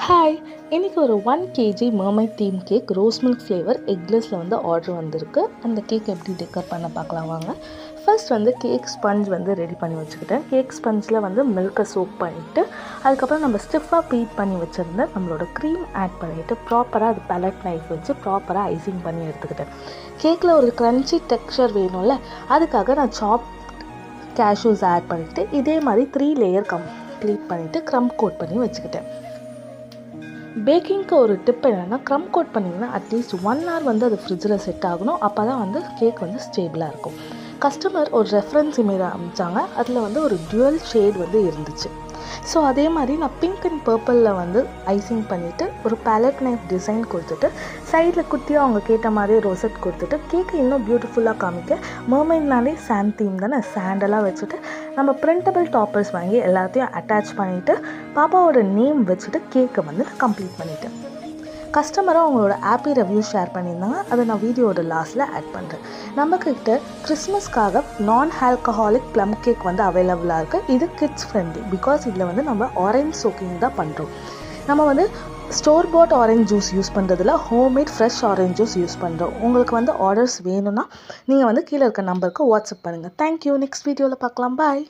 Hi, இன்றைக்கி ஒரு 1 kg mermaid theme cake rose milk flavour எக்லெஸில் வந்து ஆர்டர் வந்திருக்கு. அந்த கேக் எப்படி டெக்கர் பண்ண பார்க்கலாம் வாங்க. ஃபர்ஸ்ட் வந்து கேக் ஸ்பஞ்ச் வந்து ரெடி பண்ணி வச்சுக்கிட்டேன். கேக் ஸ்பஞ்சில் வந்து மில்கை சோக் பண்ணிவிட்டு அதுக்கப்புறம் நம்ம ஸ்டிஃபாக பீட் பண்ணி வச்சுருந்த நம்மளோட க்ரீம் ஆட் பண்ணிவிட்டு ப்ராப்பராக அது பேலட் நைஃப் வச்சு ப்ராப்பராக ஐசிங் பண்ணி எடுத்துக்கிட்டேன். கேக்கில் ஒரு க்ரன்ச்சி டெக்ஸ்சர் வேணும்ல, அதுக்காக நான் சாப் கேஷ்யூஸ் ஆட் பண்ணிவிட்டு இதே மாதிரி 3 லேயர் கம்ப்ளீட் பண்ணிவிட்டு க்ரம் கோட் பண்ணி வச்சுக்கிட்டேன். பேக்கிங்க்கு ஒரு டிப் என்னென்னா, க்ரம் கோட் பண்ணிங்கன்னா அட்லீஸ்ட் 1 hour வந்து அது ஃப்ரிட்ஜில் செட் ஆகணும். அப்போ தான் வந்து கேக் வந்து ஸ்டேபிளாக இருக்கும். கஸ்டமர் ஒரு ரெஃபரன்ஸ் இமேஜ் அனுப்பிச்சாங்க. அதில் வந்து ஒரு டுவல் ஷேட் வந்து இருந்துச்சு. ஸோ அதே மாதிரி நான் பிங்க் அண்ட் பர்பிளில் வந்து ஐசிங் பண்ணிவிட்டு ஒரு பேலட் நைஃப் டிசைன் கொடுத்துட்டு சைடில் குட்டியாக அவங்க கேட்ட மாதிரி ரோசட் கொடுத்துட்டு கேக்கை இன்னும் பியூட்டிஃபுல்லாக காமிக்க மர்மைட்னாலே சாண்ட் தீம் தானே, சாண்டெல்லாம் வச்சுட்டு நம்ம பிரிண்டபிள் டாப்பர்ஸ் வாங்கி எல்லாத்தையும் அட்டாச் பண்ணிவிட்டு பாப்பாவோட நேம் வச்சுட்டு கேக்கை வந்து கம்ப்ளீட் பண்ணிவிட்டேன். கஸ்டமரும் அவங்களோட ஆப்பி ரிவ்யூ ஷேர் பண்ணியிருந்தாங்க. அதை நான் வீடியோட லாஸ்ட்டில் ஆட் பண்ணுறேன். நம்மக்கிட்ட கிறிஸ்மஸ்க்காக நான் ஆல்கஹாலிக் ப்ளம் கேக் வந்து அவைலபிளாக இருக்குது. இது கிட்ஸ் ஃப்ரெண்ட்லி பிகாஸ் இதில் வந்து நம்ம ஆரஞ்ச் சோக்கிங் தான் பண்ணுறோம். நம்ம வந்து ஸ்டோர் பாட் ஆரஞ்ச் ஜூஸ் யூஸ் பண்ணுறதுல homemade fresh orange juice use பண்ணுறோம். உங்களுக்கு வந்து ஆர்டர்ஸ் வேணும்னா நீங்கள் வந்து கீழே இருக்க நம்பருக்கு வாட்ஸ்அப் பண்ணுங்கள். தேங்க்யூ. நெக்ஸ்ட் வீடியோவில் பார்க்கலாம். பாய்.